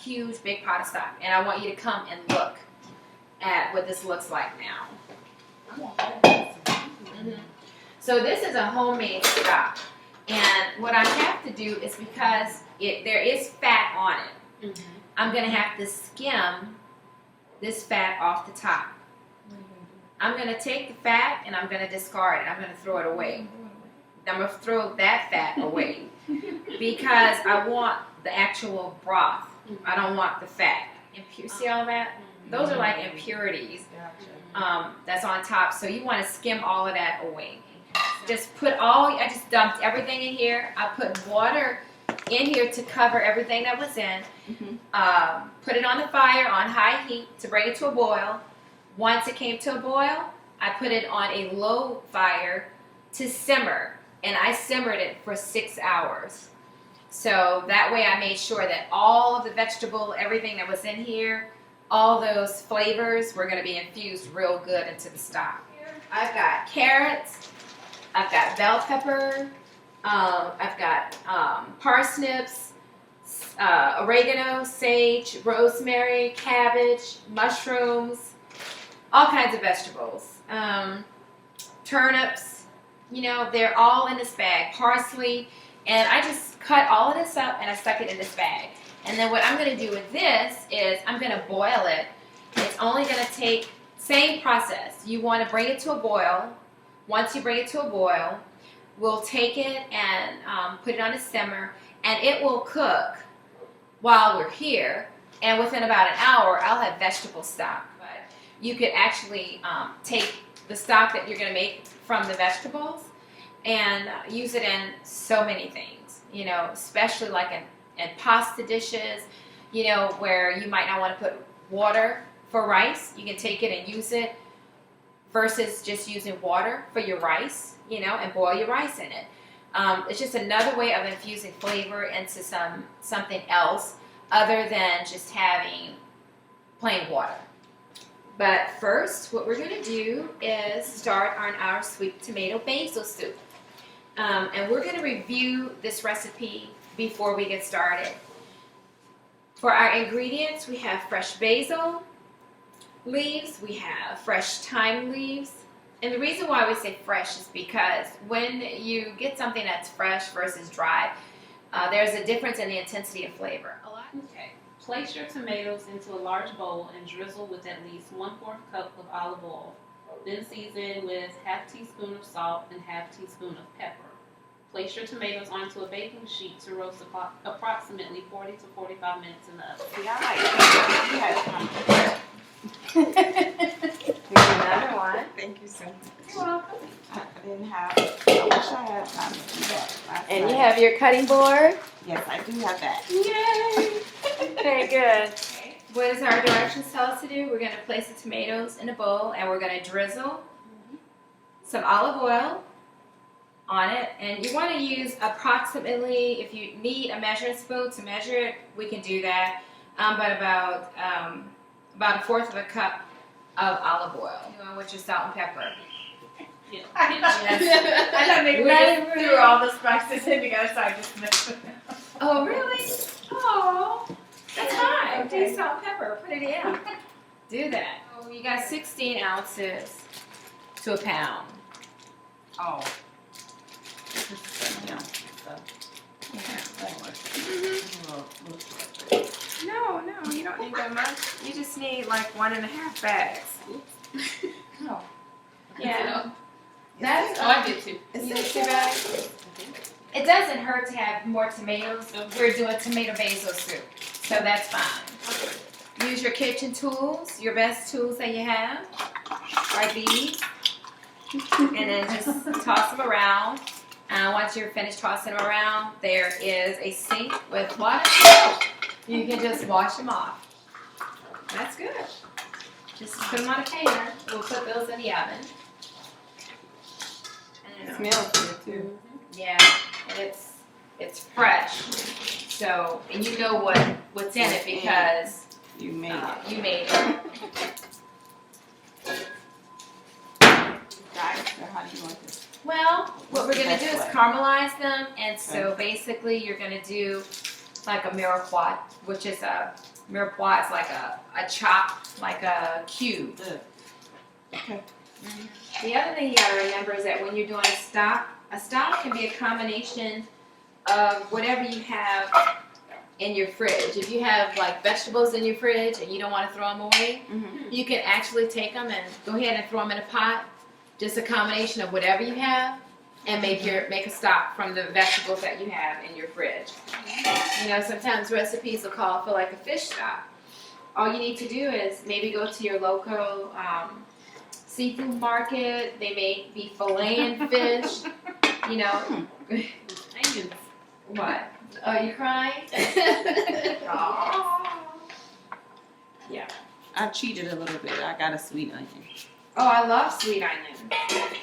huge big pot of stock, and I want you to come and look at what this looks like now. So this is a homemade stock, and what I have to do is, because there is fat on it, I'm going to have to skim this fat off the top. I'm going to take the fat and I'm going to discard it. I'm going to throw it away. I'm going to throw that fat away because I want the actual broth. I don't want the fat. See all that? Those are like impurities that's on top. So you want to skim all of that away. Just I just dumped everything in here. I put water in here to cover everything that was in. Put it on the fire on high heat to bring it to a boil. Once it came to a boil, I put it on a low fire to simmer, and I simmered it for 6 hours. So that way I made sure that all of the vegetable, everything that was in here, all those flavors were going to be infused real good into the stock. I've got carrots, I've got bell pepper, I've got parsnips, oregano, sage, rosemary, cabbage, mushrooms, all kinds of vegetables, turnips, they're all in this bag, parsley, and I just cut all of this up and I stuck it in this bag. And then what I'm going to do with this is I'm going to boil it. It's only going to take, same process. You want to bring it to a boil. Once you bring it to a boil, we'll take it and put it on a simmer, and it will cook while we're here. And within about an hour, I'll have vegetable stock. But you could actually take the stock that you're going to make from the vegetables and use it in so many things, especially like in pasta dishes, where you might not want to put water for rice. You can take it and use it versus just using water for your rice, and boil your rice in it. It's just another way of infusing flavor into something else other than just having plain water. But first, what we're going to do is start on our sweet tomato basil soup. And we're going to review this recipe before we get started. For our ingredients, we have fresh basil leaves, we have fresh thyme leaves. And the reason why we say fresh is because when you get something that's fresh versus dry, there's a difference in the intensity of flavor. Okay. Place your tomatoes into a large bowl and drizzle with at least 1/4 cup of olive oil. Then season with ½ teaspoon of salt and ½ teaspoon of pepper. Place your tomatoes onto a baking sheet to roast approximately 40 to 45 minutes in the oven. See, I like Here's another one. Thank you so much. You're welcome. I wish I had time to do that last And night. you have your cutting board. Yes, I do have that. Yay! Very good. What does our directions tell us to do? We're going to place the tomatoes in a bowl and we're going to drizzle some olive oil on it. And you want to use approximately, if you need a measuring spoon to measure it, we can do that. But about 1/4 cup of olive oil. With your salt and pepper. Yeah. I thought maybe we just threw all the spices in together, so I just mixed with them. Oh, really? Oh, that's fine. Okay. Do salt and pepper. Put it in. Do that. Oh, you got 16 ounces to a pound. Oh. No, you don't need that much. You just need like 1.5 bags. No. Yeah. That's I did too. you need 2 bags. It doesn't hurt to have more tomatoes. We're doing tomato basil soup, so that's fine. Use your kitchen tools, your best tools that you have, like these, and then just toss them around. Once you're finished tossing them around, there is a sink with water. You can just wash them off. That's good. Just put them on a pan. We'll put those in the oven. It smells good too. Yeah, and it's fresh. So, and you know what's in it because You made it. you made it. Guys, so how do you want this? Well, what we're gonna do is Best way. caramelize them, and so basically you're gonna do like a mirepoix, which is mirepoix is like a chop, like a cube. Okay. The other thing you gotta remember is that when you're doing a stock can be a combination of whatever you have in your fridge. If you have like vegetables in your fridge and you don't want to throw them away, you can actually take them and go ahead and throw them in a pot. Just a combination of whatever you have, and make a stock from the vegetables that you have in your fridge. You know, sometimes recipes will call for like a fish stock. All you need to do is maybe go to your local seafood market. They may be filleting fish. You know, Onions. what? Oh, you crying? Yeah. I cheated a little bit. I got a sweet onion. Oh, I love sweet onions.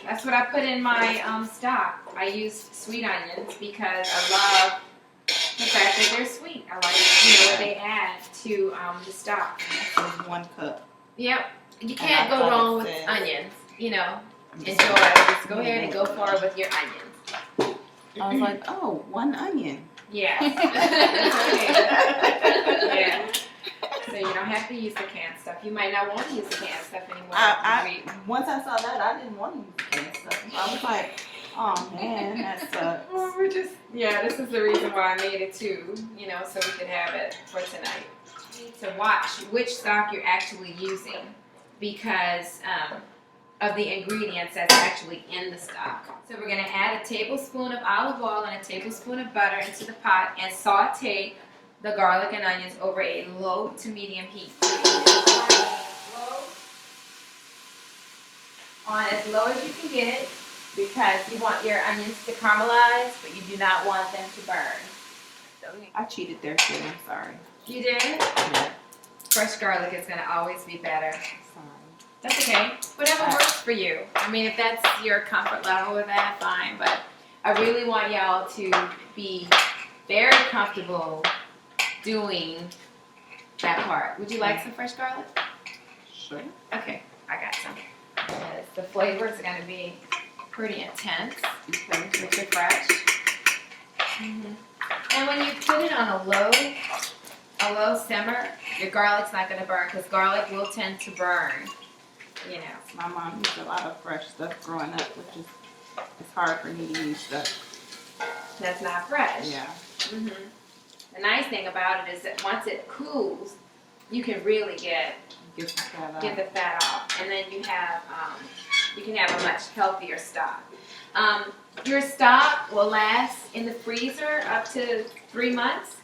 That's what I put in my stock. I used sweet onions because I love the fact that they're sweet. I like what they add to the stock. This is 1 cup. Yep. You And can't I go thought wrong it with said- onions. You know, enjoy. Just go ahead and go for it with your onions. I was like, oh, 1 onion. Yeah. Yeah. So you don't have to use the canned stuff. You might not want to use the canned stuff anymore. Once I saw that, I didn't want to use the canned stuff. I was like, oh man, that sucks. Well, this is the reason why I made it too, you know, so we could have it for tonight. You need to watch which stock you're actually using because of the ingredients that's actually in the stock. So we're going to add a tablespoon of olive oil and a tablespoon of butter into the pot and saute the garlic and onions over a low to medium heat. On as low as you can get it, because you want your onions to caramelize, but you do not want them to burn. I cheated there too. I'm sorry. You did? Yeah. Fresh garlic is going to always be better. Sorry. That's okay. Whatever works for you. I mean, if that's your comfort level with that, fine. But I really want y'all to be very comfortable doing that part. Would you like some fresh garlic? Sure. Okay, I got some. Because the flavors are going to be pretty intense with your fresh. And when you put it on a low simmer, your garlic's not going to burn because garlic will tend to burn. You know. My mom used a lot of fresh stuff growing up, which is it's hard for me to use stuff. That's not fresh. Yeah. The nice thing about it is that once it cools, you can really get Get the fat out. the fat off, and then you can have a much healthier stock. Your stock will last in the freezer up to 3 months,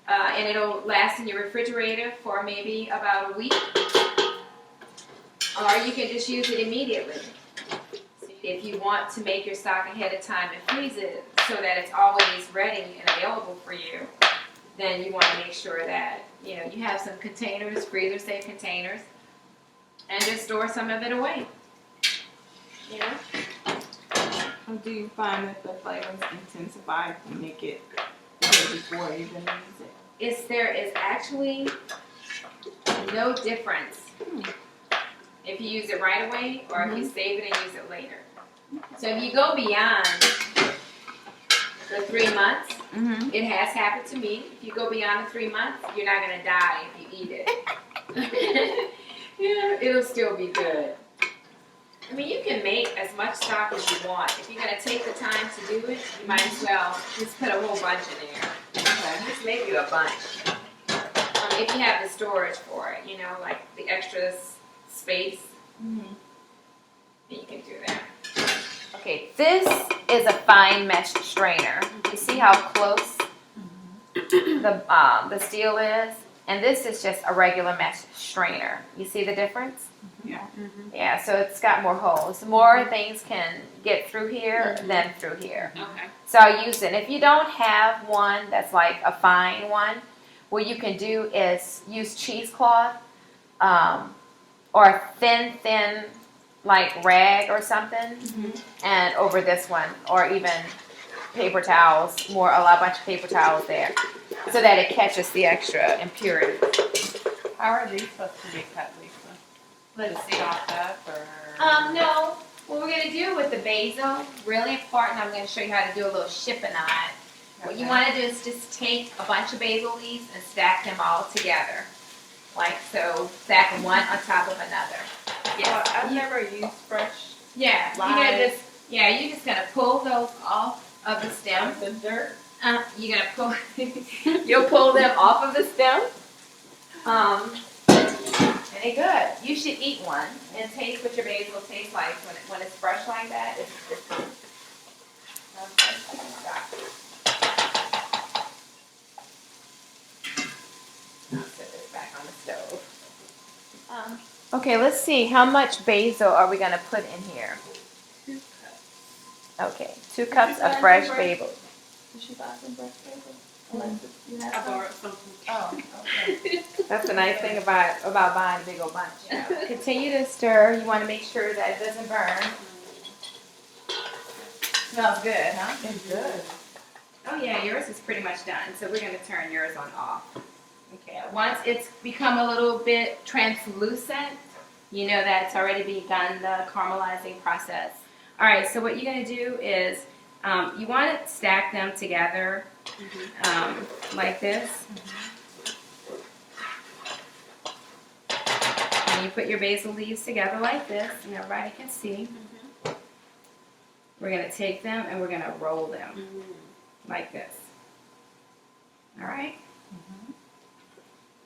and it'll last in your refrigerator for maybe about a week, or you can just use it immediately. If you want to make your stock ahead of time and freeze it so that it's always ready and available for you, then you want to make sure that you have some containers, freezer-safe containers, and just store some of it away. You know? Or do you find that the flavors intensify if you make it before you even use it? There is actually no difference if you use it right away or if you save it and use it later. So if you go beyond the 3 months, it has happened to me. If you go beyond the 3 months, you're not going to die if you eat it. Yeah, it'll still be good. I mean, you can make as much stock as you want. If you're going to take the time to do it, you might as well just put a whole bunch in there. Okay. Just make you a bunch. If you have the storage for it, like the extra space, then you can do that. Okay, this is a fine mesh strainer. You see how close the steel is? And this is just a regular mesh strainer. You see the difference? Yeah. Yeah, so it's got more holes. More things can get through here than through here. Okay. So I use it. If you don't have one that's like a fine one, what you can do is use cheesecloth or a thin like rag or something, and over this one, or even paper towels, a bunch of paper towels there, so that it catches the extra impurities. How are these supposed to be cut, Lisa? Let it soft up, or? No. What we're going to do with the basil, really important, I'm going to show you how to do a little shipping on it. What you want to do is just take a bunch of basil leaves and stack them all together. Like so, stack them one on top of another. Well, I've never used fresh Yeah, you're just gonna pull those off of the stem. the dirt. You're gonna pull, you'll pull them off of the stem. And they're good. You should eat one and taste what your basil tastes like when it's fresh like that. It's I'll set this back on the stove. Okay, let's see. How much basil are we gonna put in here? 2 cups. Okay, 2 cups of fresh basil. Did she buy some fresh basil? You I borrowed some from Oh, okay. That's the nice thing about buying a big old bunch. Continue to stir. You want to make sure that it doesn't burn. Smells good, huh? It's good. Oh yeah, yours is pretty much done. So we're gonna turn yours on off. Okay. Once it's become a little bit translucent, you know that it's already begun the caramelizing process. All right. So what you're gonna do is you want to stack them together like this. And you put your basil leaves together like this, and everybody can see. We're going to take them and we're going to roll them like this. All right?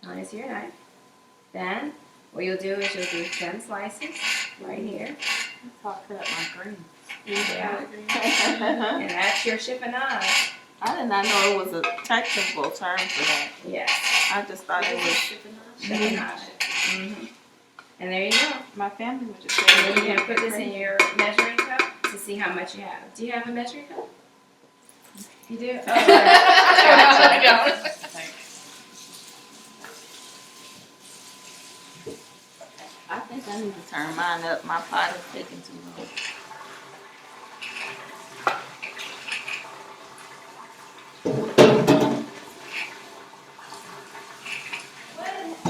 Onto your knife. Then what you'll do is you'll do 10 slices right here. That's how I cut up my greens. Yeah. And that's your chiffonade. I did not know it was a technical term for that. Yes. I just thought it was. Chiffonade. And there you go. My family would just And say. then you're going to put this in your measuring cup to see how much you have. Do you have a measuring cup? You do? Oh, I think I need to turn mine up. My pot is taking too long.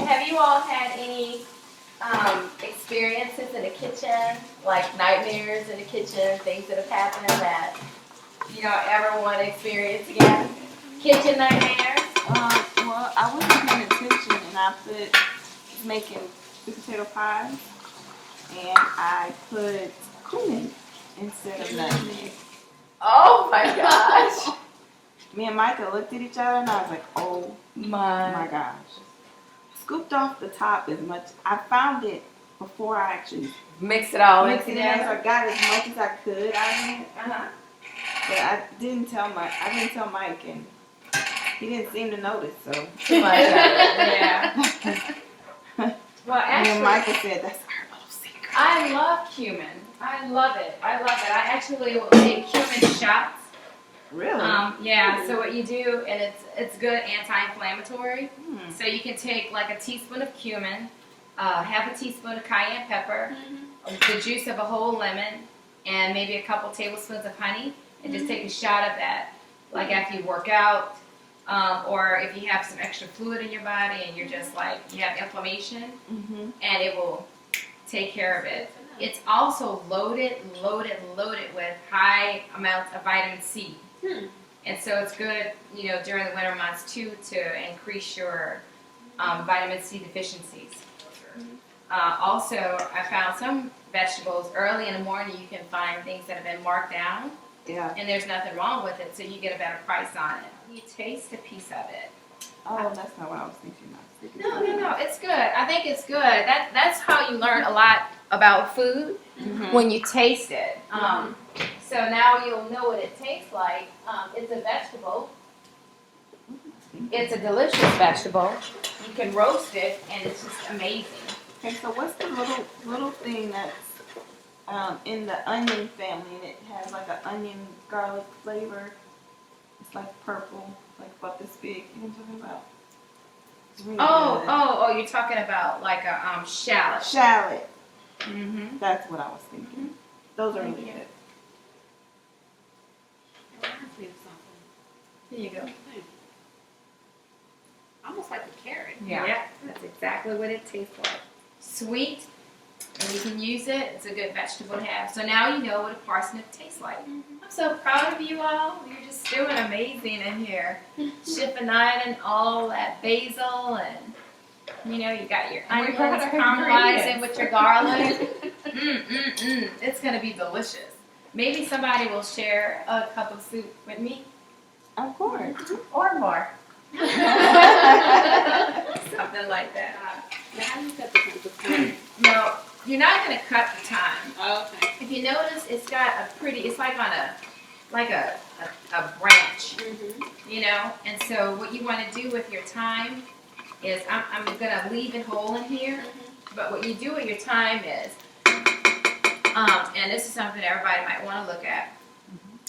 Have you all had any experiences in the kitchen, like nightmares in the kitchen, things that have happened that you don't ever want to experience again? Kitchen nightmares? Well, I wasn't paying attention, and I was making sweet potato pies, and I put cumin instead of nutmeg. Oh my gosh! Me and Micah looked at each other, and I was like, "Oh my gosh!" Scooped off the top as much. I found it before I actually Mix it all in mixed it in, so together. I got as much as I could out of it. Uh-huh. But I didn't tell Mike, and he didn't seem to notice. So Too much of it. Yeah. Well, and then actually, Micah said, "That's our little secret." I love cumin. I love it. I actually will take cumin shots. Really? Yeah. So what you do, and it's good anti-inflammatory. Hmm. So you can take like a teaspoon of cumin, half a teaspoon of cayenne pepper, the juice of a whole lemon, and maybe a couple tablespoons of honey, and just take a shot of that, like after you work out, or if you have some extra fluid in your body and you're just like you have inflammation, Mm-hmm. and it will take care of it. It's also loaded with high amounts of vitamin C. And so it's good, during the winter months too, to increase your vitamin C deficiencies. Also, I found some vegetables early in the morning. You can find things that have been marked down, Yeah. and there's nothing wrong with it, so you get a better price on it. You taste a piece of it. Oh, that's not what I was thinking. No, it's good. I think it's good. That's how you learn a lot about food, Mm-hmm. when you taste it. So now you'll know what it tastes like. It's a vegetable. It's a delicious vegetable. You can roast it, and it's just amazing. Okay, so what's the little thing that's in the onion family, and it has like an onion garlic flavor? It's like purple, like about this big. You know what I'm talking about? It's really good. Oh! You're talking about like a shallot. Shallot. Mm-hmm. That's what I was thinking. Those are really good. Reminds me of something. Here you go. Almost like a carrot. Yeah, that's exactly what it tastes like. Sweet and you can use it. It's a good vegetable to have. So now you know what a parsnip tastes like. I'm so proud of you all. You're just doing amazing in here. Chiffonading all that basil and, you know, you got your onions caramelizing with your garlic. It's going to be delicious. Maybe somebody will share a cup of soup with me. Of course. Or more. Something like that. Now, how do you cut the time? No, you're not going to cut the thyme. Oh, okay. If you notice, it's got a pretty, it's like on a branch, you know? And so what you want to do with your thyme is, I'm going to leave it whole in here, but what you do with your thyme is, and this is something everybody might want to look at,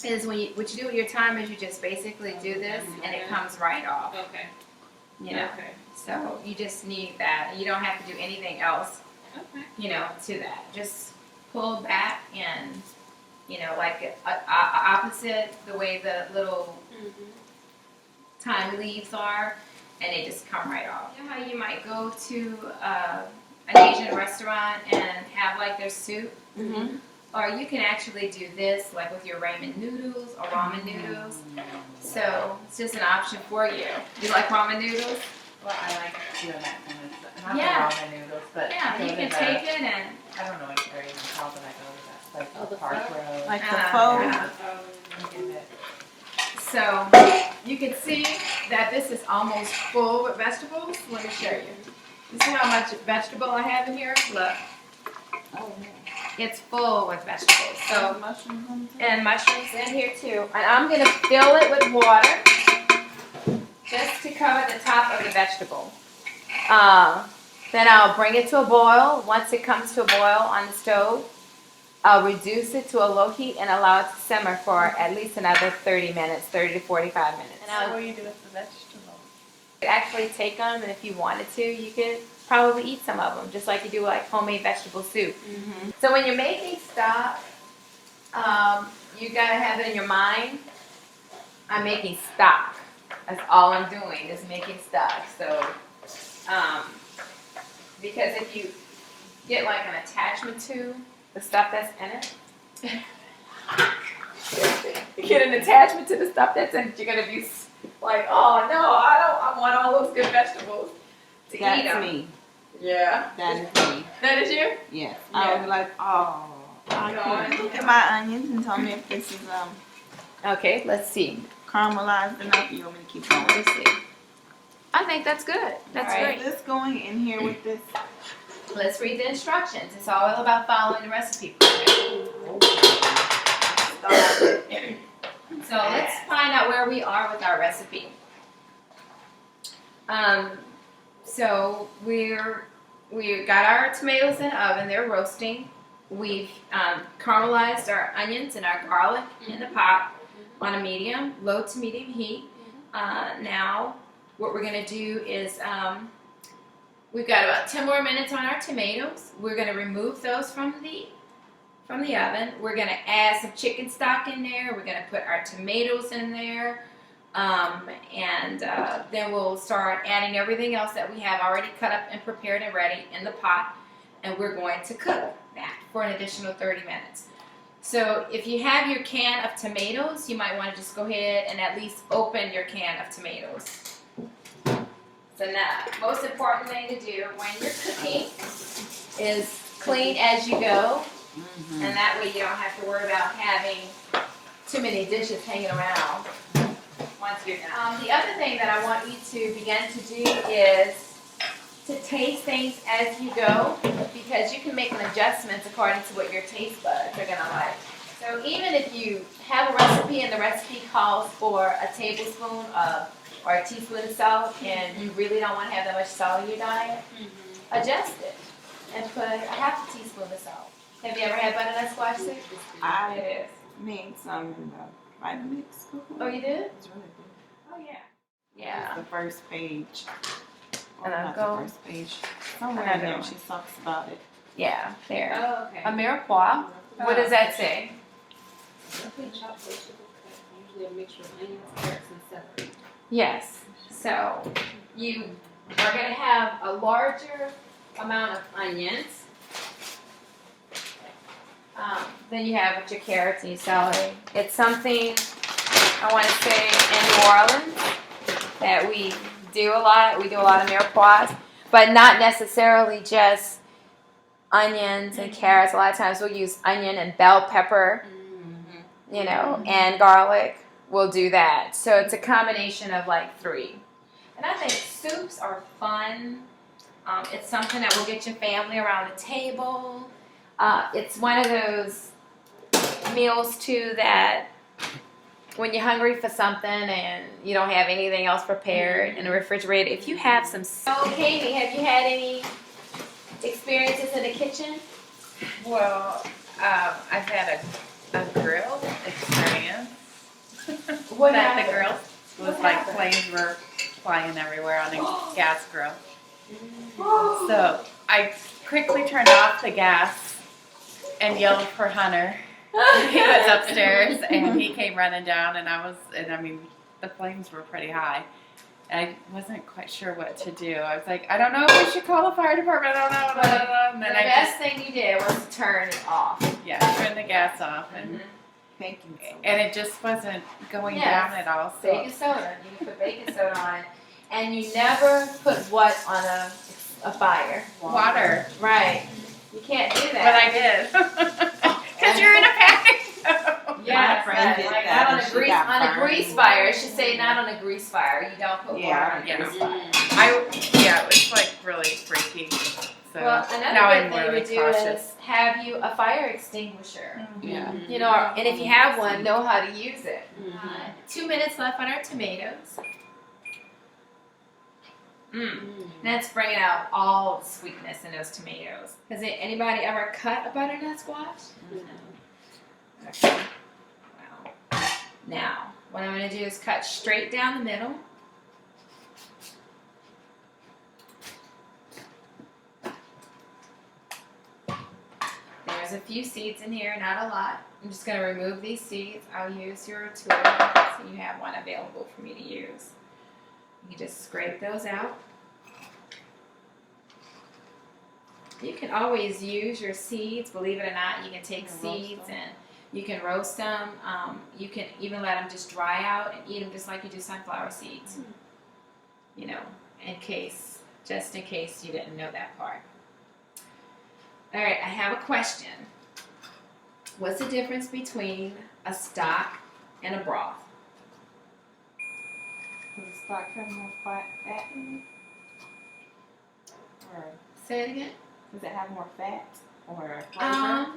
is what you do with your thyme is you just basically do this and it comes right off, Okay. you know? Okay. So you just need that. You don't have to do anything else, Okay. you know, to that. Just pull back and, you know, like opposite the way the little thyme leaves are, and they just come right off. You know how you might go to an Asian restaurant and have like their soup? Or you can actually do this like with your ramen noodles or ramen noodles. So it's just an option for you. You like ramen noodles? Well, I like doing that kind of stuff. Not Yeah. the ramen noodles, but Yeah, go you to can the- take it and I don't know what they're even called, but I go to that place Oh, called the Park pho? Road. Like the Uh, faux. yeah. and get it. so you can see that this is almost full with vegetables. Let me show you. You see how much vegetable I have in here? Look, Oh, yeah. it's full with vegetables. So Mushrooms on top. and mushrooms in here too. And I'm gonna fill it with water just to cover the top of the vegetable. Then I'll bring it to a boil. Once it comes to a boil on the stove, I'll reduce it to a low heat and allow it to simmer for at least another 30 minutes, 30 to 45 minutes. And What I'll do you do with the vegetables? actually take them, and if you wanted to, you could probably eat some of them, just like you do like homemade vegetable soup. So when you're making stock, you gotta have it in your mind. I'm making stock. That's all I'm doing is making stock. So, because if you get like an attachment to the stuff that's in it, you get an attachment to the stuff that's in it, you're gonna be like, oh no, I want all those good vegetables to eat That's them. me. Yeah. That is me. That is you? Yes. Yeah. I was like, oh. I can't look at my onions and tell me if this is Okay, let's see. caramelized enough. You want me to keep going? Let's see. I think that's good. That's All right, great. this going in here with this. Let's read the instructions. It's all about following the recipe. So let's find out where we are with our recipe. So we got our tomatoes in the oven. They're roasting. We've caramelized our onions and our garlic in the pot on a low to medium heat. Now what we're gonna do is we've got about 10 more minutes on our tomatoes. We're gonna remove those from the oven. We're gonna add some chicken stock in there. We're gonna put our tomatoes in there. Then we'll start adding everything else that we have already cut up and prepared and ready in the pot. And we're going to cook that for an additional 30 minutes. So if you have your can of tomatoes, you might want to just go ahead and at least open your can of tomatoes. So now, most important thing to do when you're cooking is clean as you go. And that way you don't have to worry about having too many dishes hanging around once you're done. The other thing that I want you to begin to do is to taste things as you go, because you can make adjustments according to what your taste buds are gonna like. So even if you have a recipe and the recipe calls for a tablespoon or a teaspoon of salt, and you really don't want to have that much salt in your diet, adjust it and put a half a teaspoon of salt. Have you ever had butternut squash soup? I It is. made some in the Vitamix. Oh, you did? It's really good. Oh, yeah. Yeah. The first page. Or And I'll not go- the first page. Somewhere I in there know. she talks about it. Yeah, there. Oh, okay. A mirepoix. What does that say? Roughly chopped vegetable cut, usually a mixture of onions, carrots, and celery. Yes. So you are going to have a larger amount of onions Then you have your carrots and your celery. It's something I want to say in New Orleans that we do a lot. We do a lot of mirepoix, but not necessarily just onions and carrots. A lot of times we'll use onion and bell pepper, you know, and garlic. We'll do that. So it's a combination of like 3. And I think soups are fun. It's something that will get your family around the table. It's one of those meals too that when you're hungry for something and you don't have anything else prepared in the refrigerator, if you have some. So, Katie, have you had any experiences in the kitchen? Well, I've had a grill experience. What That the happened? grill was like flames were flying everywhere on a gas grill. So I quickly turned off the gas and yelled for Hunter. He was upstairs and he came running down and I mean, the flames were pretty high. And I wasn't quite sure what to do. I was like, I don't know if we should call the fire department. I don't know. Blah, blah, blah. And The then best thing you did was to turn it off. turn the gas off and Baking soda. and it just wasn't going Yes. down at all. So Baking soda. You can put baking soda on it. And you never put what on a fire? water. Right. You can't do But that. I did. Because you're in a panic. Yes, friend right. did Like that not on and a she grease got on a burned. grease fire. It should say not on a grease fire. You don't put water Yeah, on a yeah. grease fire. It was like really freaky. So Well, now another I'm good thing really to do cautious. is have you a fire extinguisher. Yeah. You know, and if you have one, know how to use it. Mhm. 2 minutes left on our tomatoes. That's bringing out all the sweetness in those tomatoes. Has anybody ever cut a butternut squash? Okay. Wow. Now, what I'm going to do is cut straight down the middle. There's a few seeds in here, not a lot. I'm just going to remove these seeds. I'll use your tool so you have one available for me to use. You just scrape those out. You can always use your seeds, believe it or not. You can take seeds and you can roast them. You can even let them just dry out and eat them just like you do sunflower seeds. You know, just in case you didn't know that part. All right, I have a question. What's the difference between a stock and a broth? Does the stock have more fat in it? Or Say it again. does it have more fat or flavor?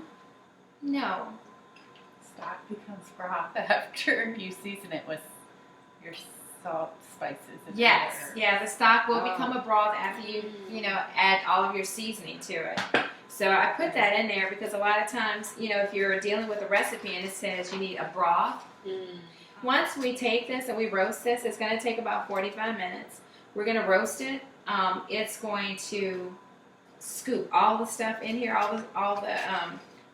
No. Stock becomes broth after you season it with your salt, spices, and Yes. vinegar. Yeah, the stock will become a broth after you add all of your seasoning to it. So I put that in there because a lot of times, if you're dealing with a recipe and it says you need a broth, once we take this and we roast this, it's going to take about 45 minutes. We're going to roast it. It's going to scoop all the stuff in here, all the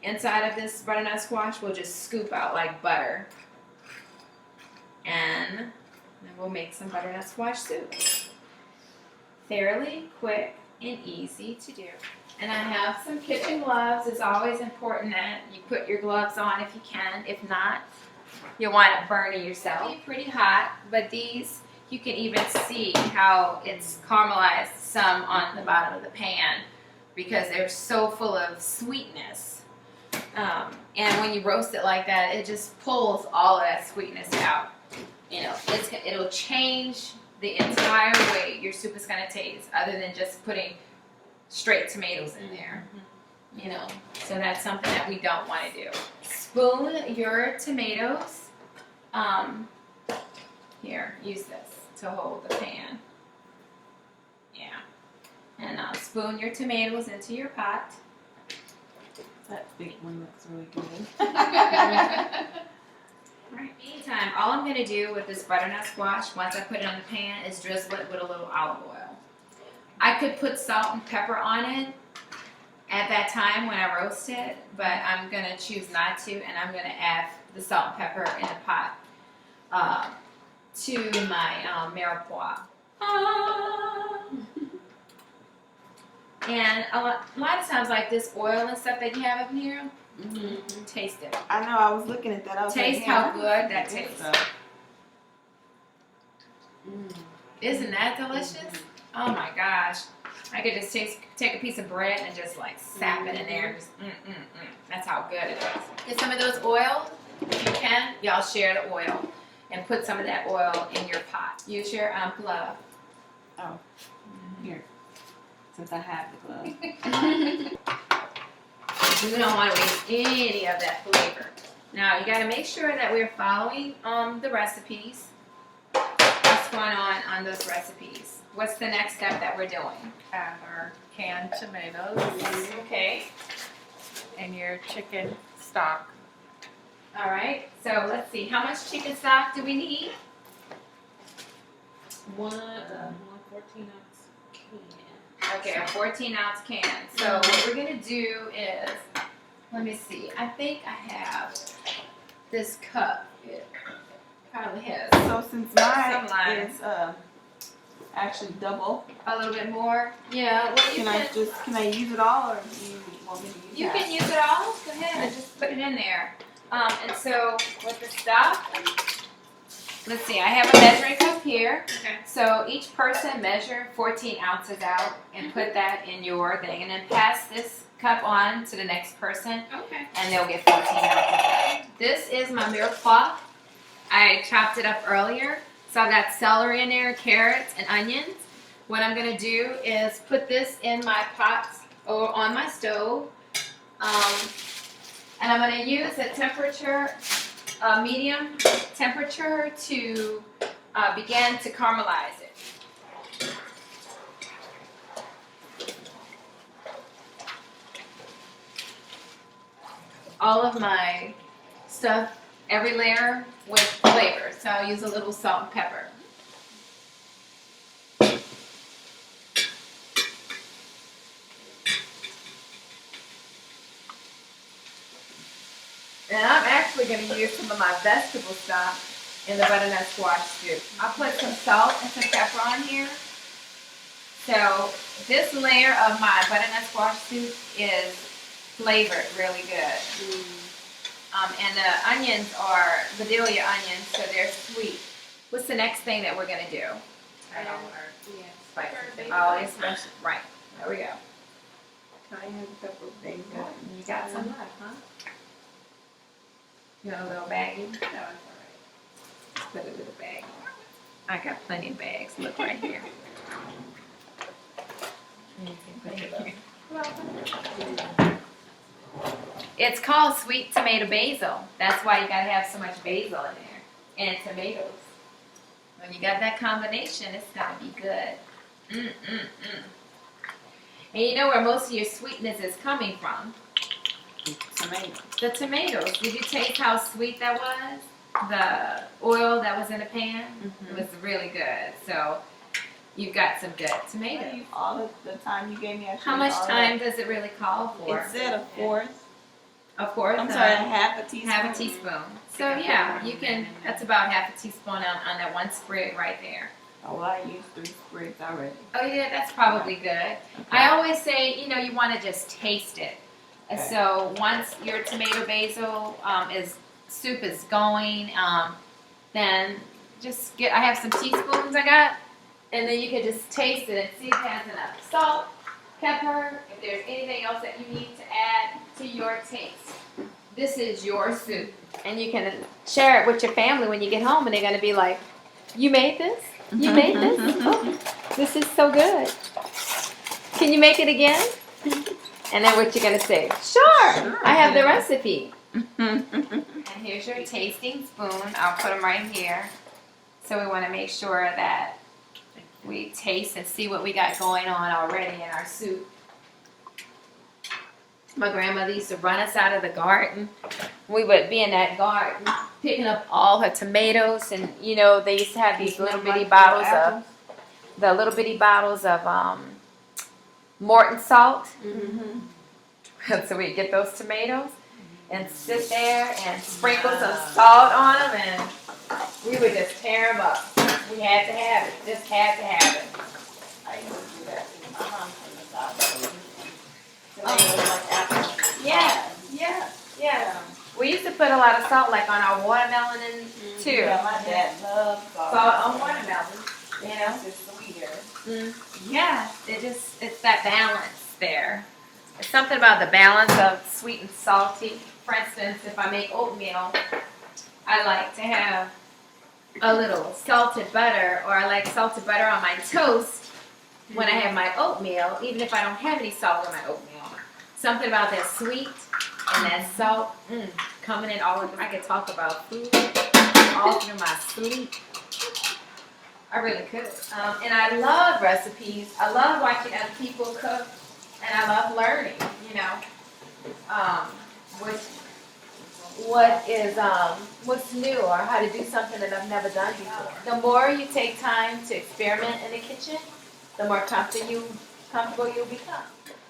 inside of this butternut squash will just scoop out like butter. And then we'll make some butternut squash soup. Fairly quick and easy to do. And I have some kitchen gloves. It's always important that you put your gloves on if you can. If not, you'll wind up burning yourself. Pretty hot, but these, you can even see how it's caramelized some on the bottom of the pan because they're so full of sweetness. And when you roast it like that, it just pulls all of that sweetness out. It'll change the entire way your soup is going to taste other than just putting straight tomatoes in there. So that's something that we don't want to do. Spoon your tomatoes. Here, use this to hold the pan. Yeah. And spoon your tomatoes into your pot. That big one looks really good. Right. Meantime, all I'm going to do with this butternut squash, once I put it on the pan, is drizzle it with a little olive oil. I could put salt and pepper on it at that time when I roast it, but I'm going to choose not to, and I'm going to add the salt and pepper in a pot to my mirepoix. And a lot of times, like this oil and stuff that you have up here, Mm-hmm. Taste it. I know. I was looking at that. I was Taste like, how yeah, good that good tastes. stuff. Isn't that delicious? Oh my gosh. I could just take a piece of bread and just like sap it in there. And just, That's how good it is. Get some of those oils. If you can, y'all share the oil. And put some of that oil in your pot. Use your glove. Oh, here. Since I have the glove. We don't want to waste any of that flavor. Now you got to make sure that we're following the recipes. What's going on those recipes? What's the next step that we're doing? Add our canned tomatoes Okay. and your chicken stock. All right. So let's see. How much chicken stock do we need? One 14-ounce can. Okay, a 14-ounce can. So what we're gonna do is, let me see. I think I have this cup. It probably has So since mine Some lines. is actually double, a little bit more. Yeah. Well, you can I use it all, or do you want me to use You half? can use it all. Go ahead and just put it in there. And so with the stuff, let's see. I have a measuring cup here. Okay. So each person measure 14 ounces out and put that in your thing, and then pass this cup on to the next person, Okay. and they'll get 14 ounces out. This is my mirepoix. I chopped it up earlier. So I've got celery in there, carrots, and onions. What I'm gonna do is put this in my pot or on my stove. And I'm going to use a temperature, medium temperature to begin to caramelize it. All of my stuff, every layer with flavor. So I'll use a little salt and pepper. And I'm actually going to use some of my vegetable stock in the butternut squash soup. I'll put some salt and some pepper on here. So this layer of my butternut squash soup is flavored really good. And the onions are Vidalia onions, so they're sweet. What's the next thing that we're going to do? Yeah. Spices. Oh, it's special. Right. There we go. I have a couple of things. You got some left, huh? You want a little baggie? No, it's all right. Put a little bag. I got plenty of bags. Look right here. You can put it here. It's called Sweet Tomato Basil. That's why you gotta have so much basil in there. And tomatoes. When you got that combination, it's gonna be good. And you know where most of your sweetness is coming from? Tomatoes. The tomatoes. Did you taste how sweet that was? The oil that was in the pan? It was really good. So you got some good tomatoes. All of the time you gave me. How much time does it really call for? It said a fourth. Of course. I'm sorry, half a teaspoon. Half a teaspoon. So yeah, you can, that's about half a teaspoon on that one sprig right there. Oh, well, I used 3 sprigs already. Oh yeah, that's probably good. I always say, you want to just taste it. Okay. So once your tomato basil soup is going, then just I have some teaspoons I got, and then you can just taste it and see if it has enough salt, pepper, if there's anything else that you need to add to your taste. This is your soup, and you can share it with your family when you get home, and they're going to be like, "You made this? You made this? Oh, this is so good. Can you make it again?" And then what you're going to say? Sure, I have the recipe. And here's your tasting spoon. I'll put them right here. So we want to make sure that we taste and see what we got going on already in our soup. My grandmother used to run us out of the garden. We would be in that garden picking up all her tomatoes, and they used to have these little bitty bottles of Morton salt. So we'd get those tomatoes and sit there and sprinkle some salt on them, and we would just tear them up. We had to have it. Just had to have it. I used to do that from the south. Tomatoes like apples. Yeah. put a lot of salt, like on our watermelon too. Yeah, my dad loves salt. Salt on watermelon, you know. It's sweeter. Yeah, it's that balance there. It's something about the balance of sweet and salty. For instance, if I make oatmeal, I like to have a little salted butter, or I like salted butter on my toast when I have my oatmeal, even if I don't have any salt in my oatmeal. Something about that sweet and that salt coming in all of it. I could talk about food all through my sleep. I really could. And I love recipes. I love watching other people cook, and I love learning, you know, what's new, or how to do something that I've never done before. The more you take time to experiment in the kitchen, the more comfortable you'll become.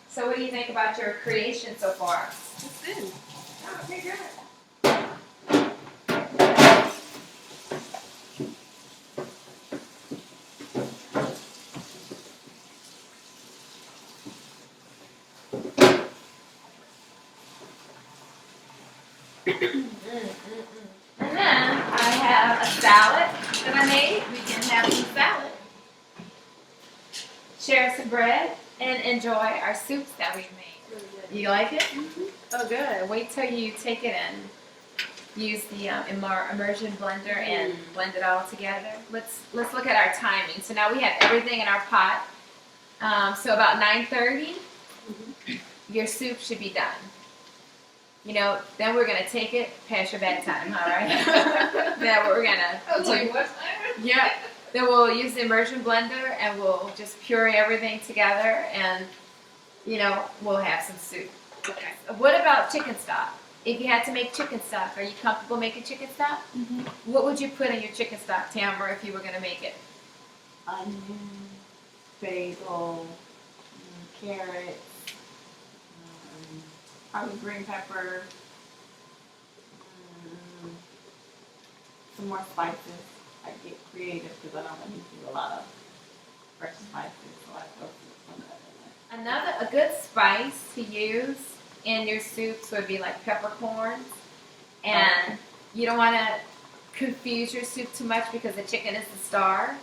So what do you think about your creation so far? It's good. Oh, okay, good. And then I have a salad that I made. We can have some salad. Share some bread and enjoy our soups that we've made. Really good. You like it? Oh, good. Wait till you take it and use the immersion blender and blend it all together. Let's look at our timing. So now we have everything in our pot. So about 9:30, your soup should be done. You know, then we're gonna take it past your bedtime, all right? Then we're gonna do. Yeah. Then we'll use the immersion blender and we'll just puree everything together, and you know, we'll have some soup. Okay. What about chicken stock? If you had to make chicken stock, are you comfortable making chicken stock? What would you put in your chicken stock, Tamara, if you were gonna make it? Onion, basil, carrots, probably green pepper, some more spices. I get creative because I don't want to do a lot of fresh spices, so I throw some of that in there. A good spice to use in your soups would be like peppercorns, and you don't want to confuse your soup too much because the chicken is the star.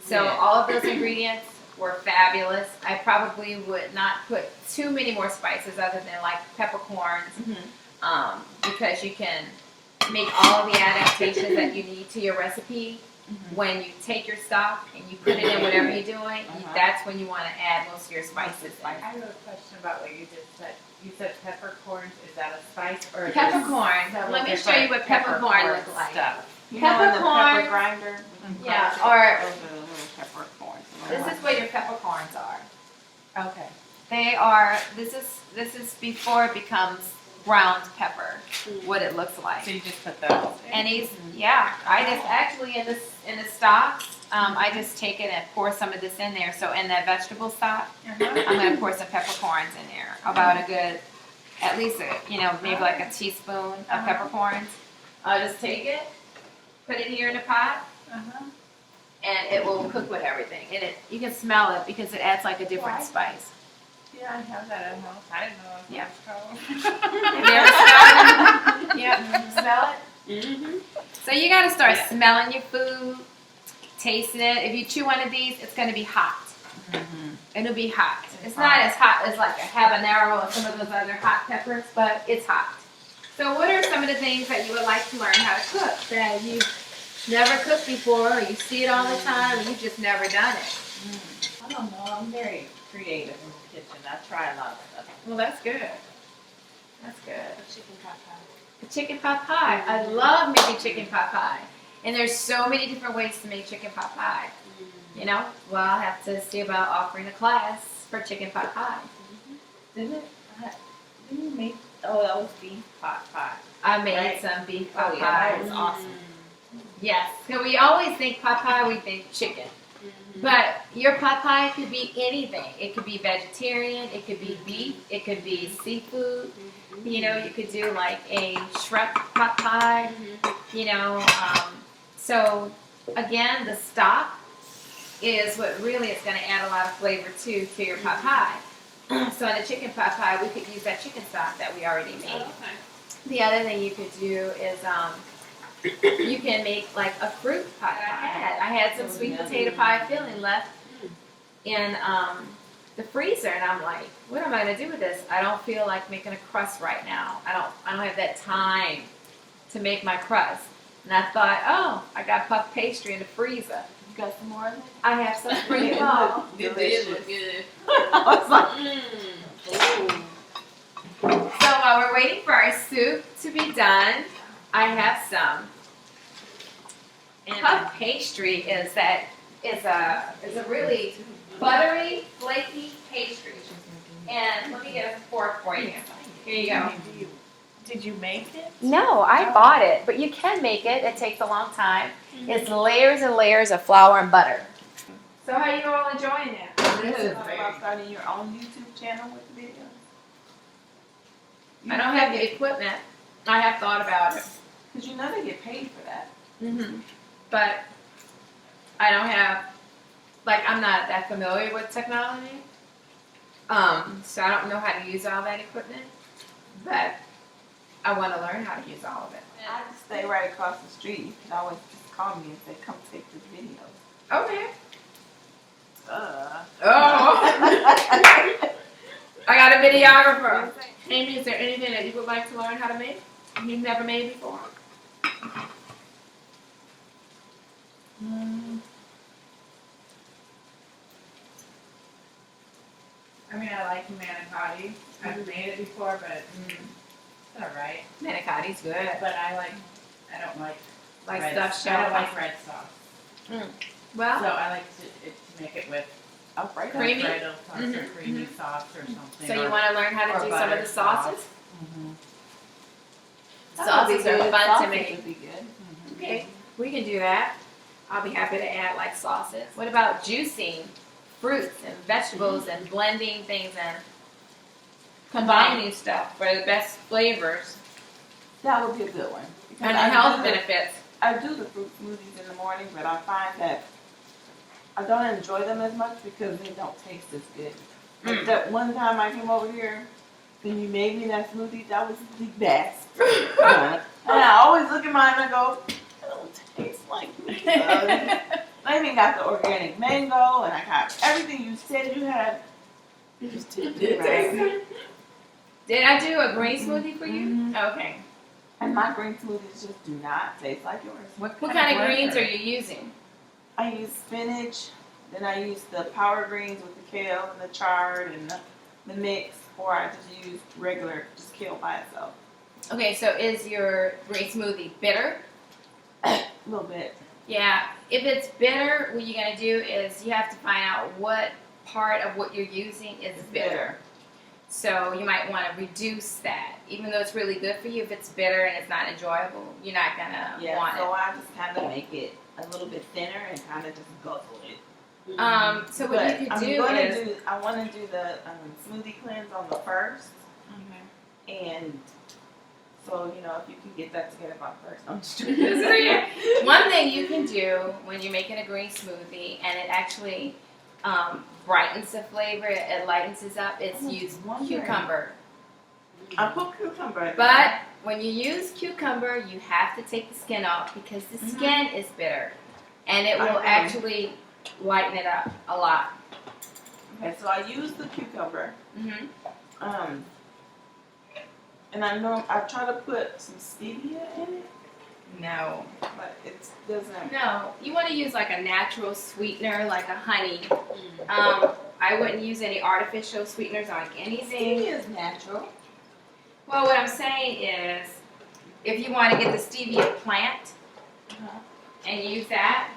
So all of those ingredients were fabulous. I probably would not put too many more spices other than like peppercorns, because you can make all of the adaptations that you need to your recipe. When you take your stock and you put it in whatever you're doing, that's when you want to add most of your spices. I have a question about what you just said. You said peppercorns. Is that a spice or is Peppercorn. several Let me show different you what peppercorn looks like. Stuff? You know, in the Peppercorn. pepper grinder. Yeah, Those or are the little peppercorns. this is what your peppercorns are. Okay. They are. This is before it becomes ground pepper. What it looks like. So you just put those in? And these, yeah, I just actually in the stocks, I just take it and pour some of this in there. So in that vegetable stock, I'm gonna pour some peppercorns in there. About a good, at least maybe like a teaspoon of peppercorns. I'll just take it, put it here in the pot, and it will cook with everything. And you can smell it because it adds like a different spice. Yeah, I have that at home. I didn't know it was Yeah. called. Have you ever smelled it? Yeah, smell it? Mm-hmm. So you gotta start smelling your food, tasting it. If you chew one of these, it's gonna be hot. It'll be hot. It's not as hot as like a habanero or some of those other hot peppers, but it's hot. So what are some of the things that you would like to learn how to cook that you've never cooked before, or you see it all the time and you've just never done it? I don't know. I'm very creative in the kitchen. I try a lot of stuff. Well, that's good. That's good. Chicken pot pie. The chicken pot pie. I love making chicken pot pie. And there's so many different ways to make chicken pot pie. You know, well, I'll have to see about offering a class for chicken pot pie. Didn't you make? Oh, that was beef pot pie. I made Right. some beef Oh pot yeah, pie. that was awesome. Yes. So we always think pot pie, we think chicken. But your pot pie could be anything. It could be vegetarian, it could be beef, it could be seafood. You know, you could do like a shrimp pot pie. You know, so again, the stock is what really is going to add a lot of flavor to your pot pie. So in the chicken pot pie, we could use that chicken stock that we already made. The other thing you could do is you can make like a fruit pie. I had some sweet potato pie filling left in the freezer, and I'm like, what am I gonna do with this? I don't feel like making a crust right now. I don't have that time to make my crust. And I thought, oh, I got puff pastry in the freezer. You got some more of it? I have some for you all. It did look good. I was like, Ooh. So while we're waiting for our soup to be done, I have some. Puff pastry is a really buttery, flaky pastry. And let me get a fork for you. Here you go. Did you make it? No, I bought it, but you can make it. It takes a long time. It's layers and layers of flour and butter. So how you all enjoying it? you talk about starting your own YouTube channel with the videos? I don't have the equipment. I have thought about it. Because you know they get paid for that. But I don't have, like, I'm not that familiar with technology. So I don't know how to use all that equipment. But I want to learn how to use all of it. I just stay right across the street. You can always just call me and say, come take this video. Okay. Oh. I got a videographer. Amy, is there anything that you would like to learn how to make? You've never made before? I mean, I like manicotti. I've made it before, but it's alright. Manicotti's good. But I don't like Like red, stuffed I don't shell. like red sauce. Well, So I like to make it with Alfredo. Creamy? Alfredo sauce or creamy sauce or something. so you or- want to learn how to or do some of butter the sauces? Mhm. Sauces are fun to make. Would be good. Okay, we can do that. I'll be happy to add like sauces. What about juicing fruits and vegetables and blending things and combining stuff for the best flavors That would be a good one. Because and the I health do the- benefits? I do the fruit smoothies in the morning, but I find that I don't enjoy them as much because they don't taste as good. Like that one time I came over here and you made me that smoothie, that was the best. And I always look at mine and I go, it don't taste like me. I even got the organic mango and I got everything you said you had. You just didn't do it right. Did I do a green smoothie for you? Okay. And my green smoothies just do not taste like yours. What kind of greens are you using? I use spinach, then I use the power greens with the kale and the chard and the mix, or I just use regular, just kale by itself. Okay, so is your green smoothie bitter? A little bit. Yeah, if it's bitter, what you're going to do is you have to find out what part of what you're using is bitter. So you might want to reduce that. Even though it's really good for you, if it's bitter and it's not enjoyable, you're not going to Yeah, want so I just kind of make it a little bit thinner and kind of just guzzle it. it. So what But you could I'm do gonna is... I want to do the smoothie cleanse on the first, and so you know if you can get that together by first, I'm just doing this. One thing you can do when you're making a green smoothie and it actually brightens the flavor, it lightens it up, it's use cucumber. I put cucumber in there. But when you use cucumber, you have to take the skin off because the skin is bitter. And it will actually lighten it up a lot. Okay, so I use the cucumber. Mm-hmm. And I try to put some stevia in it, No. but it doesn't. No. You want to use like a natural sweetener, like a honey. I wouldn't use any artificial sweeteners on anything. Stevia is natural. Well, what I'm saying is, if you want to get the stevia plant and use that,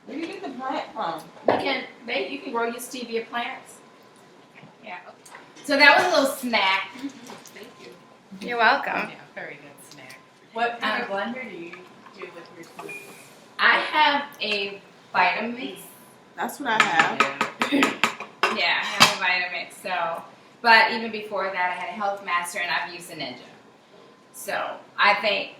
Where do you get the plant from? you can grow your stevia plants. Yeah. So that was a little snack. Thank you. You're welcome. Yeah, very good snack. What kind of blender do you do with your smoothie? I have a Vitamix. That's what I have. Yeah, I have a Vitamix. So, but even before that, I had a Health Master, and I've used a Ninja. So I think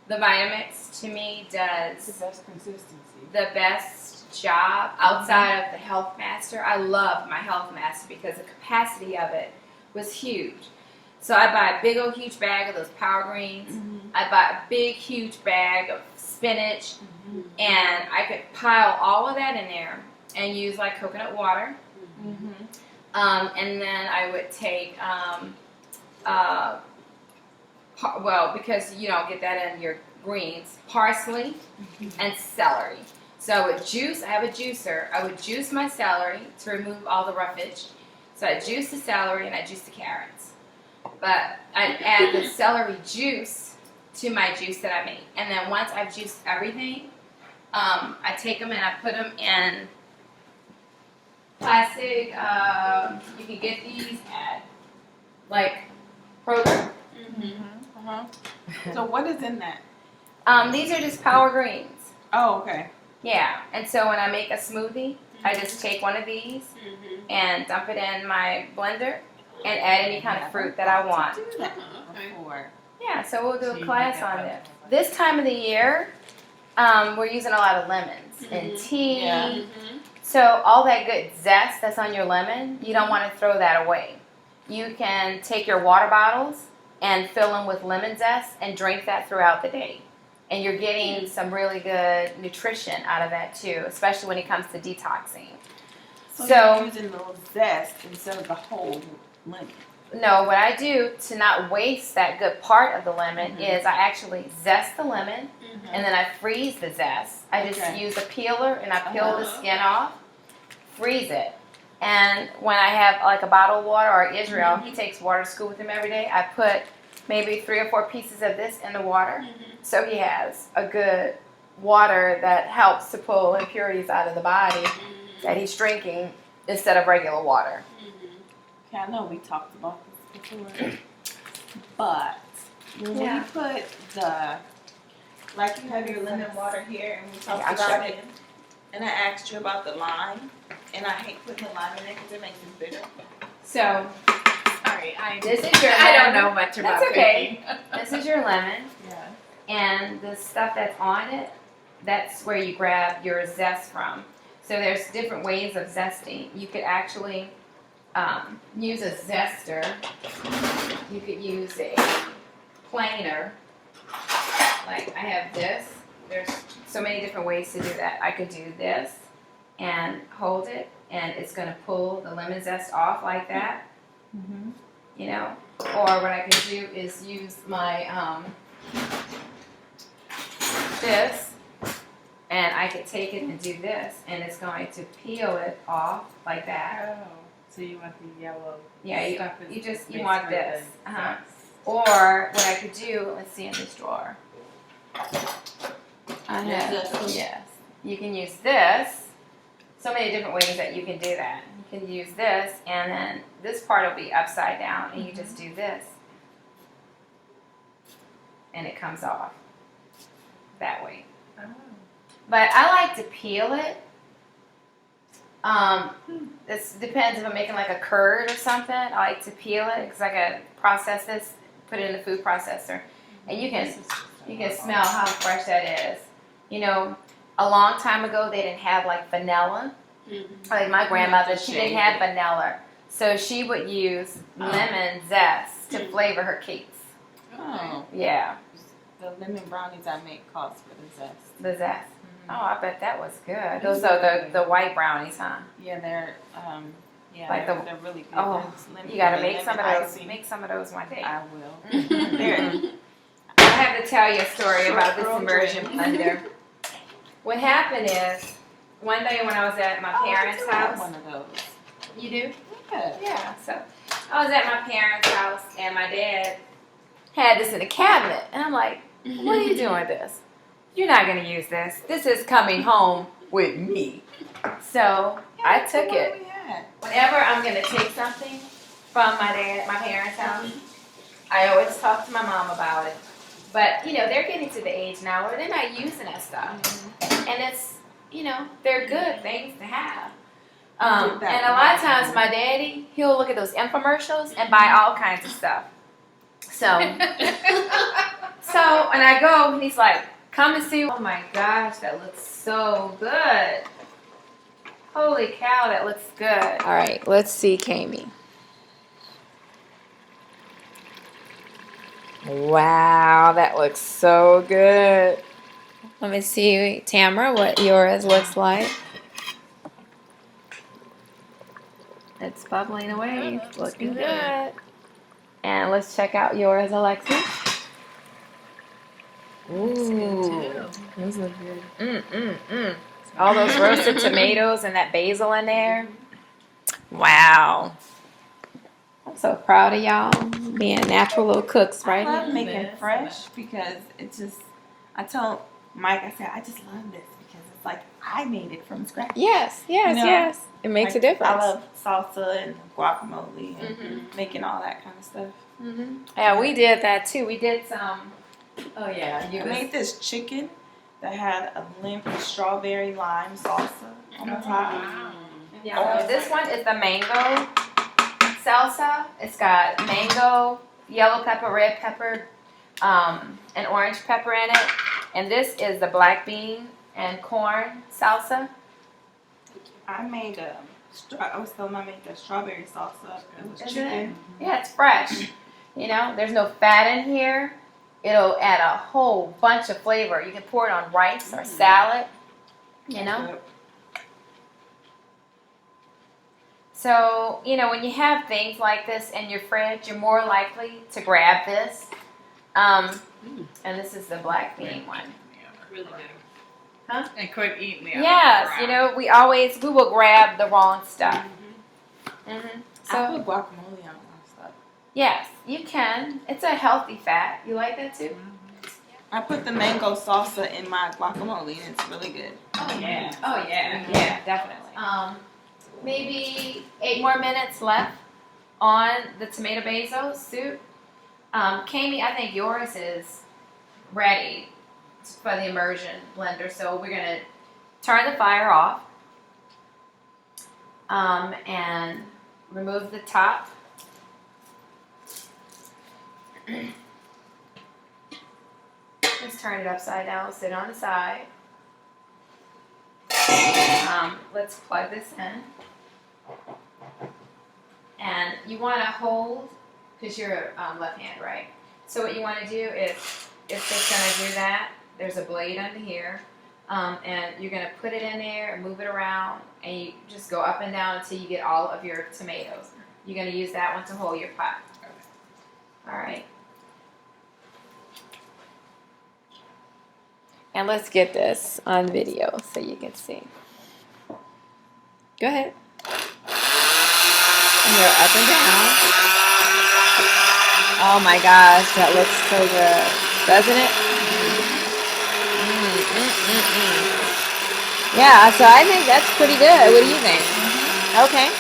the Vitamix to me does The best consistency. the best job outside of the Health Master. I love my Health Master because the capacity of it was huge. So I buy a big old huge bag of those power greens. I buy a big huge bag of spinach, and I could pile all of that in there and use like coconut water. And then I would take, well, because you don't get that in your greens, parsley and celery. So I would juice, I have a juicer, I would juice my celery to remove all the roughage. So I juice the celery and I juice the carrots. But I add the celery juice to my juice that I make. And then once I've juiced everything, I take them and I put them in plastic, you can get these at like Kroger. So what is in that? These are just power greens. Oh, okay. Yeah, and so when I make a smoothie, I just take one of these and dump it in my blender and add any kind of fruit that I want. Do that Okay. before. Yeah, so we'll do So a you class make it on like- this. This time of the year, we're using a lot of lemons in tea. Yeah. So all that good zest that's on your lemon, you don't want to throw that away. You can take your water bottles and fill them with lemon zest and drink that throughout the day. And you're getting some really good nutrition out of that too, especially when it comes to detoxing. So, So- you're using the zest instead of the whole lemon. No, what I do to not waste that good part of the lemon is I actually zest the lemon and then I freeze the zest. I just Okay. use a peeler and I peel the skin off, freeze it. And when I have like a bottle of water, or Israel, he takes water to school with him every day, I put maybe 3 or 4 pieces of this in the water. So he has a good water that helps to pull impurities out of the body that he's drinking instead of regular water. Okay, I know we talked about this before, but when Yeah. we put like you have your lemon water here, and we talked Yeah, I'll about show it, and I asked you about the lime, and I hate putting the lime in it because it makes it bitter. So Sorry, this is your I lemon. don't know much about That's okay. cooking. This is your lemon. Yeah. And the stuff that's on it, that's where you grab your zest from. So there's different ways of zesting. You could actually use a zester. You could use a planer. Like I have this. There's so many different ways to do that. I could do this and hold it, and it's going to pull the lemon zest off like that. You know, or what I could do is use my this, and I could take it and do this, and it's going to peel it off like that. Oh, so you want the yellow? Yeah, you stuff is you want basically this. the Uh-huh. zest. Or what I could do, let's see in this drawer. I Your have, zest. yes, you can use this. So many different ways that you can do that. You can use this, and then this part will be upside down, and you just do this, and it comes off that way. Oh. But I like to peel it. This depends if I'm making like a curd or something. I like to peel it because I can process this, put it in the food processor, and you can smell how fresh that is. You know, a long time ago they didn't have like vanilla. Like my grandmother, she didn't have vanilla, so she would use lemon zest to flavor her cakes. Oh, Yeah, the lemon brownies I make calls for the zest. the zest. Oh, I bet that was good. Those are the white brownies, huh? Yeah, they're Like they're really good. oh, It's lemon- You gotta with make some of lemon those. icing. Make some of those one day. I will. There. I have to tell you a story about this Short girl immersion dream. blender. What happened is, one day when I was at my parents' Oh, I do have house. one of those. You do? Yeah. Yeah. So I was at my parents' house, and my dad had this in a cabinet, and I'm like, "What are you doing with this? You're not gonna use this. This is coming home with me." So I that's took the one it. we had. Whenever I'm gonna take something from my parents' house, I always talk to my mom about it. But you know, they're getting to the age now where they're not using that stuff, and it's, you know, they're good things to have. And a lot of times, my daddy, he'll look at those infomercials and buy all kinds of stuff. So, when I go, he's like, "Come and see." Oh my gosh, that looks so good! Holy cow, that looks good. All right, let's see, Kami. Wow, that looks so good. Let me see, Tamara, what yours looks like. It's bubbling away. It's looking good. And let's check out yours, Alexi. Ooh. Those look good. All those roasted tomatoes and that basil in there. Wow. I'm so proud of y'all being natural little cooks, right? I love making fresh because it just, I told Mike, I said, I just love this because it's like I made it from scratch. Yes, yes, You know, yes. It makes Like, a difference. I love salsa and guacamole and making all that kind of stuff. Yeah, we did that too. We did some. Oh yeah, I made this chicken that had a limp strawberry lime salsa on the top. Yeah, so this one is the mango salsa. It's got mango, yellow pepper, red pepper, and orange pepper in it. And this is the black bean and corn salsa. I made I was telling I made the strawberry salsa. It was Is chicken. Yeah, it's fresh. You know, there's no fat in here. It'll add a whole bunch of flavor. You can pour it on rice or salad. You know. So, you know, when you have things like this in your fridge, you're more likely to grab this. And this is the black bean one. Really good. Huh? And quit eating the Yes, you know, we will grab the wrong stuff. I So, put guacamole on my stuff. yes, you can. It's a healthy fat. You like that too? I put the mango salsa in my guacamole and it's really good. Oh yeah. Oh yeah. Yeah, definitely. Maybe 8 more minutes left on the tomato basil soup. Kami, I think yours is ready for the immersion blender, so we're gonna turn the fire off and remove the top. Let's turn it upside down, sit on the side. Let's plug this in. And you want to hold, because you're left hand, right? So what you want to do is, if it's going to do that, there's a blade under here. And you're going to put it in there and move it around. And you just go up and down until you get all of your tomatoes. You're going to use that one to hold your pot. All right. And let's get this on video so you can see. Go ahead. And you're up and down. Oh my gosh, that looks so good. Doesn't it? Yeah, so I think that's pretty good. What do you think? Okay.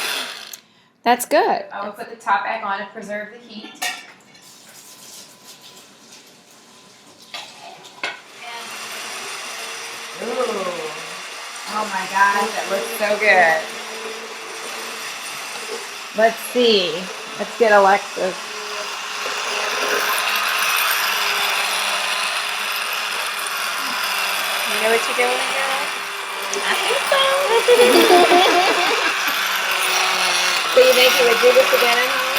That's good. I will put the top back on and preserve the heat. Ooh. Oh my gosh, that looks so good. Let's see. Let's get Alexis. You know what you're doing, girl? I think so. So you think you would do this again at home?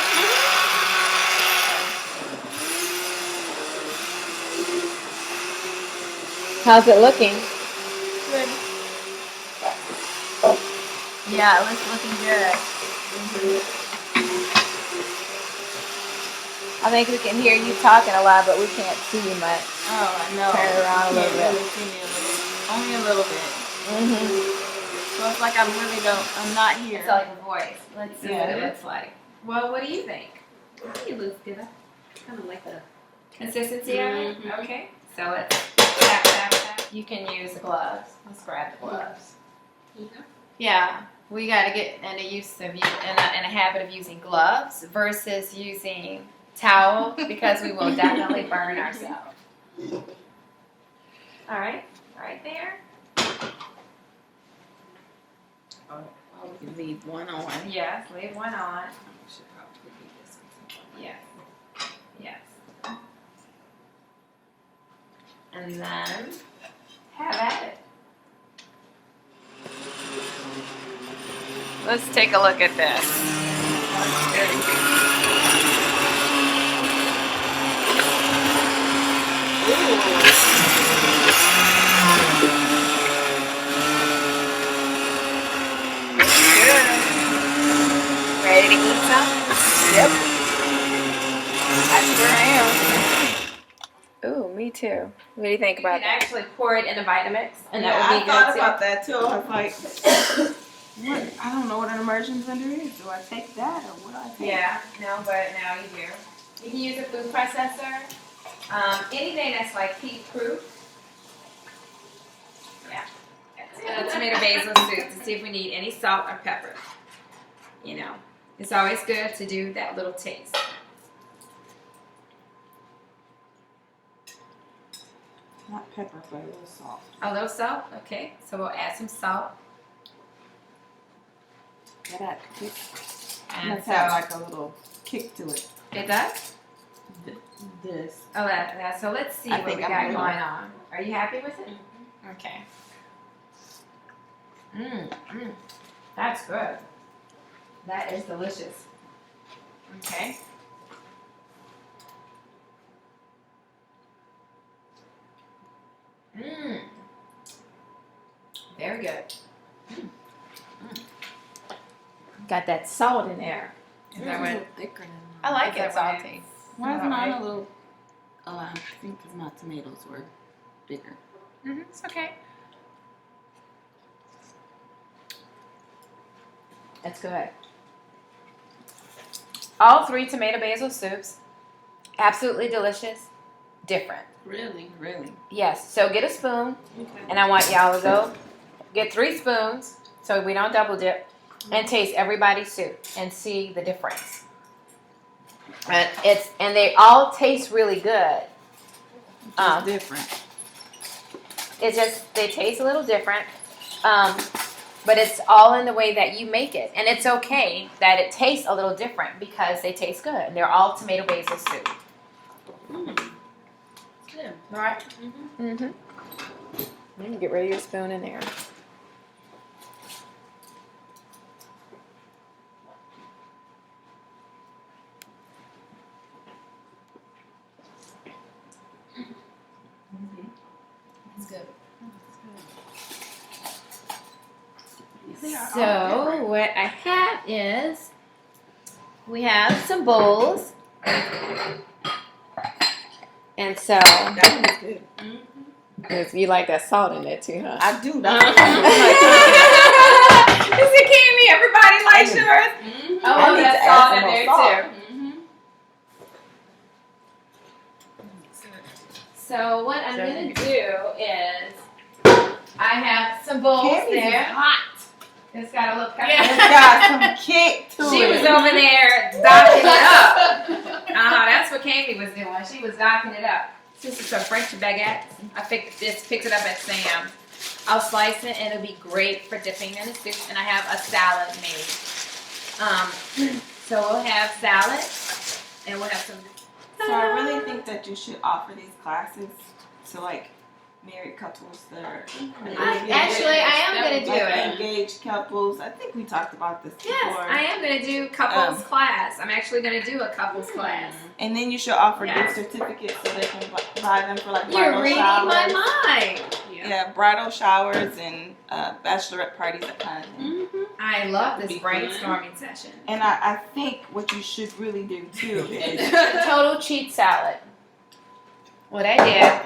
How's it looking? Good. Yeah, it looks looking good. I think we can hear you talking a lot, but we can't see you much. Oh, I know. Turn it around a little You bit. can't really see me only a little bit. Mm-hmm. So it's like I'm not here. It's like a voice. Let's see what it Yeah. looks like. Well, what do you think? I think it looks good. I kind of like the Consistency of it? Mhm. Okay. So let's tap, tap, tap. You can use the gloves. Let's grab the gloves. Yeah. We got to get in a habit of using gloves versus using towel because we will definitely burn ourselves. All right. Right there. We can leave one on. Yes. Leave one on. Yes. Yes. And then have at it. Let's take a look at this. Ready to eat some? Yep. I sure am. Ooh, me too. What do you think about that? You can actually pour it in a Vitamix, and Yeah, that would be I good thought too. about that too. I was like, what? I don't know what an immersion blender is. Do I take that or what do I take? Yeah, no, but now you do. You can use a food processor. Anything that's like heat proof. Yeah. Tomato basil soup to see if we need any salt or pepper. You know, it's always good to do that little taste. Not pepper, but a little salt. A little salt, okay. So we'll add some salt. That And must so have like a little kick to it. it does. This. Oh, that. So let's see I what think we I'm got good. going on. Are you happy with it? Okay. That's good. That is delicious. Okay. Very good. Got that salt in there. Is that It's a what? little thicker than mine. I like Is that it what it salty. Why is All mine right. a little? Oh, I think because my tomatoes were bigger. It's okay. That's good. All 3 tomato basil soups, absolutely delicious, different. Really? Really? Yes, so get a spoon, Okay. and I want y'all to go get 3 spoons so we don't double dip, and taste everybody's soup and see the difference. And they all taste really good. It's different. It's just they taste a little different, but it's all in the way that you make it, and it's okay that it tastes a little different because they taste good. And they're all tomato basil soup. Good. All right. You can get rid of your spoon in there. It's good. So what I have is we have some bowls, and so That one is good. you like that salt in there too, huh? I do. This is Kimmy. Everybody likes yours. Mm-hmm. I love need that to add salt some in more there salt. too. So what I'm gonna do is I have some bowls Candy's is there. hot. It's got a little pepper. It's got some kick to She it. was over there docking it up. That's what Candy was doing. She was docking it up. This is some French baguette. I picked it up at Sam's. I'll slice it and it'll be great for dipping in the soup. And I have a salad made. So we'll have salad and we'll have some. So I really think that you should offer these classes to like married couples that are Actually, I am gonna do like it. engaged couples. I think we talked about this before. Yes, I am going to do couples class. I'm actually going to do a couples class. And then you should offer Yes. gift certificates so they can buy them for like You're bridal reading showers. my mind. Yeah, bridal showers and bachelorette parties, that kind of thing. I love this Be fun. brainstorming session. And I think what you should really do too is Total cheat salad. What I did,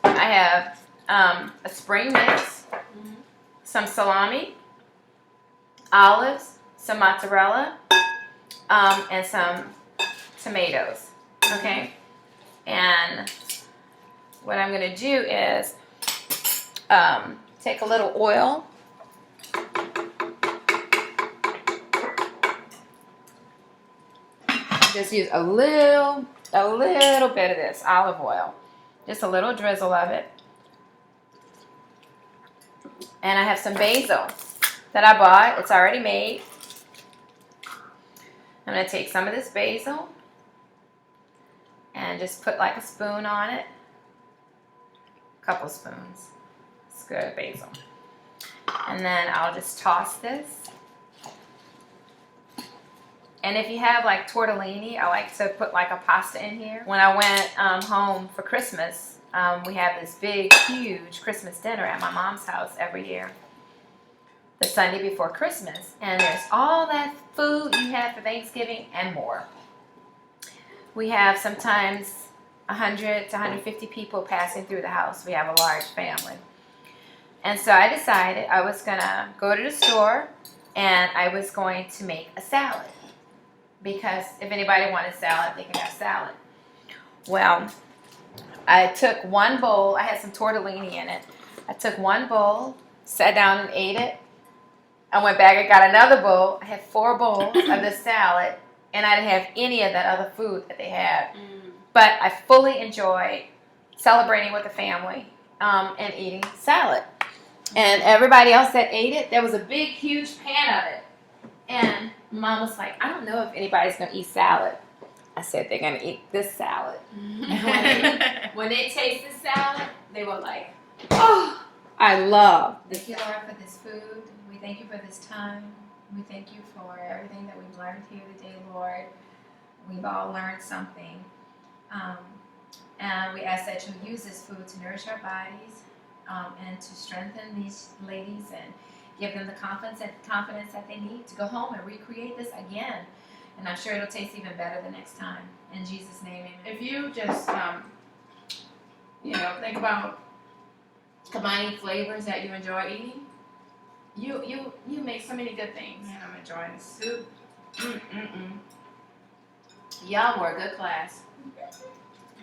I have a spring mix, some salami, olives, some mozzarella, and some tomatoes. Okay? And what I'm going to do is take a little oil. Just use a little bit of this olive oil. Just a little drizzle of it. And I have some basil that I bought. It's already made. I'm going to take some of this basil and just put like a spoon on it. A couple spoons. It's good basil. And then I'll just toss this. And And if you have like tortellini, I like to put like a pasta in here. When I went home for Christmas, we have this big, huge Christmas dinner at my mom's house every year, the Sunday before Christmas. And there's all that food you have for Thanksgiving and more. We have sometimes 100 to 150 people passing through the house. We have a large family. And so I decided I was gonna go to the store and I was going to make a salad. Because if anybody wanted salad, they could have salad. Well, I took one bowl, I had some tortellini in it. I took one bowl, sat down and ate it. I went back and got another bowl. I had 4 bowls of this salad, and I didn't have any of that other food that they had. But I fully enjoyed celebrating with the family and eating salad. And everybody else that ate it, there was a big, huge pan of it. And Mom was like, I don't know if anybody's going to eat salad. I said, they're going to eat this salad. When they tasted salad, they were like, oh, I love the Lord for this food. We thank you for this time. We thank you for everything that we've learned here today, Lord. We've all learned something. And we ask that you use this food to nourish our bodies and to strengthen these ladies and give them the confidence that they need to go home and recreate this again. And I'm sure it'll taste even better the next time. In Jesus' name, amen. If you just, think about combining flavors that you enjoy eating, you make so many good things. Man, I'm enjoying the soup. Y'all were a good class.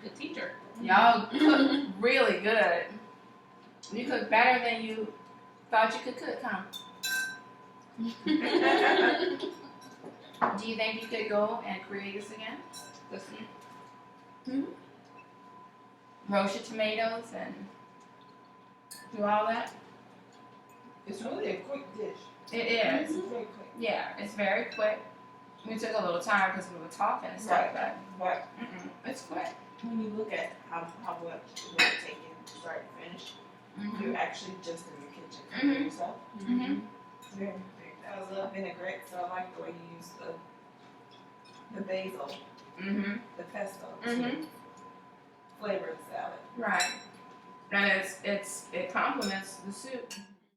Good teacher. Y'all cook really good. You cook better than you thought you could cook, huh? Do you think you could go and create this again? Roast your tomatoes and do all that? It's really a quick dish. It is. It's very quick. Yeah, it's very quick. We took a little time because we were talking and stuff, Right. but it's quick. When you look at how much it will take you start to finish, you're actually just in your kitchen cooking yourself. It's very quick. I love vinaigrette, so I like the way you use the basil, the pesto to flavor the salad. Right. And it complements the soup.